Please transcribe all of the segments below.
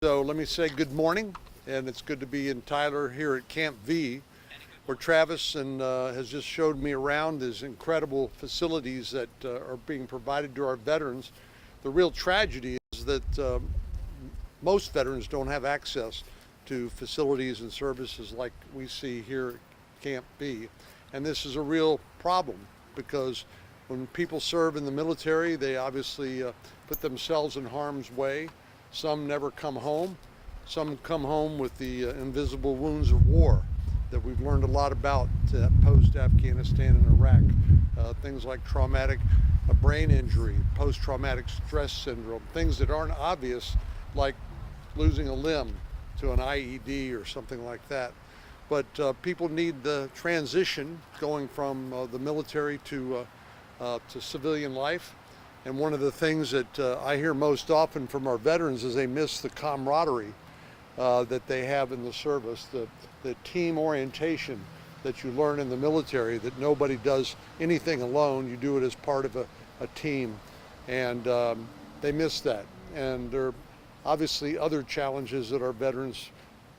So let me say good morning, and it's good to be in Tyler here at CampV, where Travis has just showed me around these incredible facilities that are being provided to our veterans. The real tragedy is that most veterans don't have access to facilities and services like we see here at CampV, and this is a real problem because when people serve in the military, they obviously put themselves in harm's way. Some never come home. Some come home with the invisible wounds of war that we've learned a lot about post-Afghanistan and Iraq. Things like traumatic brain injury, post-traumatic stress syndrome, things that aren't obvious, like losing a limb to an IED or something like that. But people need the transition going from the military to civilian life. And one of the things that I hear most often from our veterans is they miss the camaraderie that they have in the service, the team orientation that you learn in the military, that nobody does anything alone. You do it as part of a team. And they miss that. And there are obviously other challenges that our veterans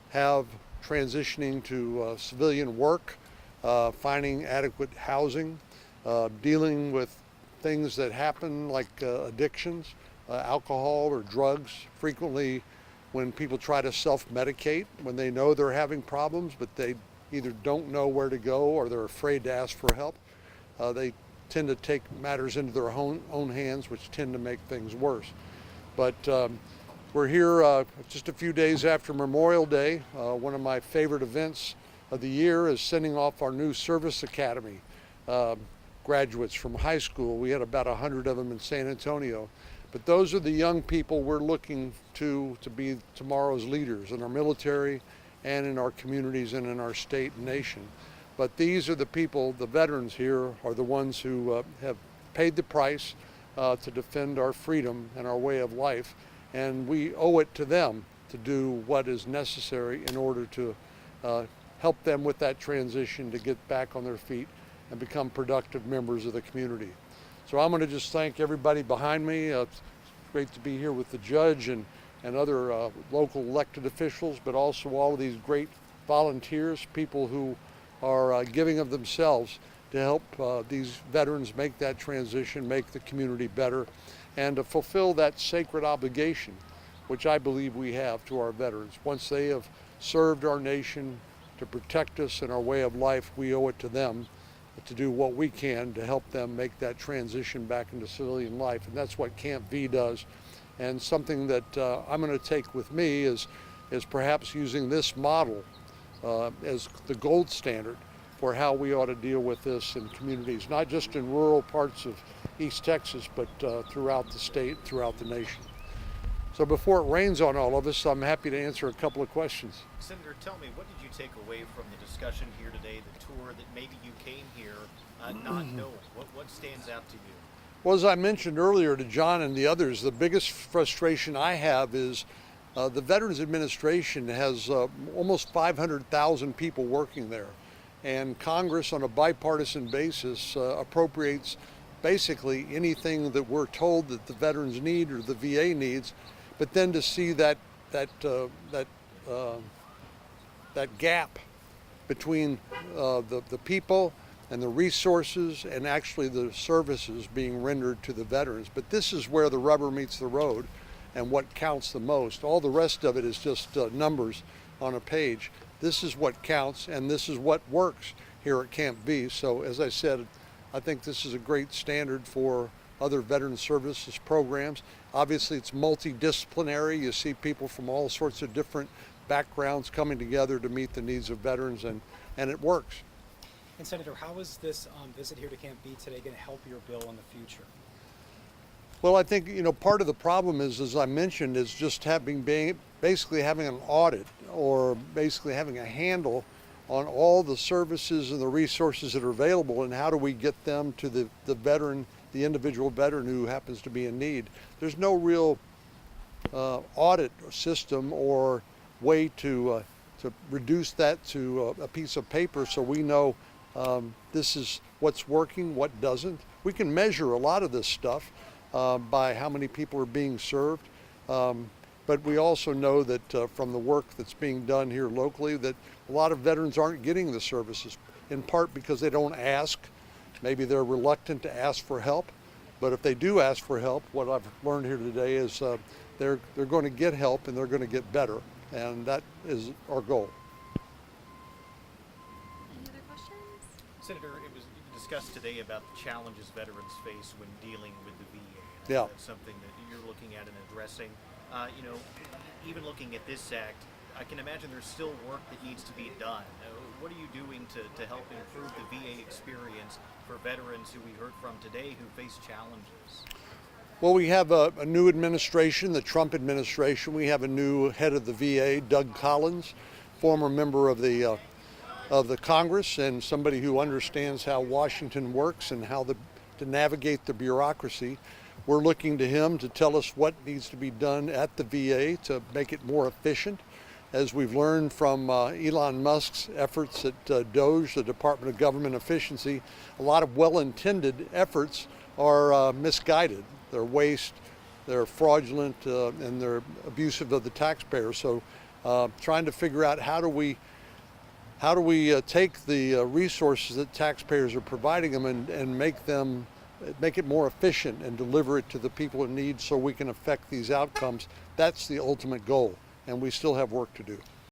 have transitioning to civilian work, finding adequate housing, dealing with things that happen like addictions, alcohol or drugs. Frequently when people try to self-medicate, when they know they're having problems, but they either don't know where to go or they're afraid to ask for help, they tend to take matters into their own hands, which tend to make things worse. But we're here just a few days after Memorial Day. One of my favorite events of the year is sending off our new service academy graduates from high school. We had about 100 of them in San Antonio. But those are the young people we're looking to be tomorrow's leaders in our military and in our communities and in our state and nation. But these are the people, the veterans here, are the ones who have paid the price to defend our freedom and our way of life. And we owe it to them to do what is necessary in order to help them with that transition to get back on their feet and become productive members of the community. So I'm going to just thank everybody behind me. It's great to be here with the judge and other local elected officials, but also all of these great volunteers, people who are giving of themselves to help these veterans make that transition, make the community better, and to fulfill that sacred obligation, which I believe we have to our veterans. Once they have served our nation to protect us and our way of life, we owe it to them to do what we can to help them make that transition back into civilian life. And that's what CampV does. And something that I'm going to take with me is perhaps using this model as the gold standard for how we ought to deal with this in communities, not just in rural parts of East Texas, but throughout the state, throughout the nation. So before it rains on all of us, I'm happy to answer a couple of questions. Senator, tell me, what did you take away from the discussion here today, the tour, that maybe you came here not knowing? What stands out to you? Well, as I mentioned earlier to John and the others, the biggest frustration I have is the Veterans Administration has almost 500,000 people working there. And Congress, on a bipartisan basis, appropriates basically anything that we're told that the veterans need or the VA needs. But then to see that gap between the people and the resources and actually the services being rendered to the veterans. But this is where the rubber meets the road and what counts the most. All the rest of it is just numbers on a page. This is what counts, and this is what works here at CampV. So as I said, I think this is a great standard for other veteran services programs. Obviously, it's multidisciplinary. You see people from all sorts of different backgrounds coming together to meet the needs of veterans, and it works. And Senator, how is this visit here to CampV today going to help your bill in the future? Well, I think, part of the problem is, as I mentioned, is just basically having an audit, or basically having a handle on all the services and the resources that are available, and how do we get them to the veteran, the individual veteran who happens to be in need. There's no real audit system or way to reduce that to a piece of paper so we know this is what's working, what doesn't. We can measure a lot of this stuff by how many people are being served. But But we also know that from the work that's being done here locally, that a lot of veterans aren't getting the services, in part because they don't ask. Maybe they're reluctant to ask for help. But if they do ask for help, what I've learned here today is they're going to get help and they're going to get better. And that is our goal. Any other questions? Senator, it was discussed today about the challenges veterans face when dealing with the VA. And I think Yeah. that's something that you're looking at and addressing. You know, even looking at this act, I can imagine there's still work that needs to be done. What are you doing to help improve the VA experience for veterans who we heard from today who face challenges? Well, we have a new administration, the Trump administration. We have a new head of the VA, Doug Collins, former member of the Congress and somebody who understands how Washington works and how to navigate the bureaucracy. We're looking to him to tell us what needs to be done at the VA to make it more efficient. As we've learned from Elon Musk's efforts at DOGE, the Department of Government Efficiency, a lot of well-intended efforts are misguided. They're waste, they're fraudulent, and they're abusive of the taxpayer. So trying to figure out how do we take the resources that taxpayers are providing them and make it more efficient and deliver it to the people in need so we can affect these outcomes. That's the ultimate goal, and we still have work to do.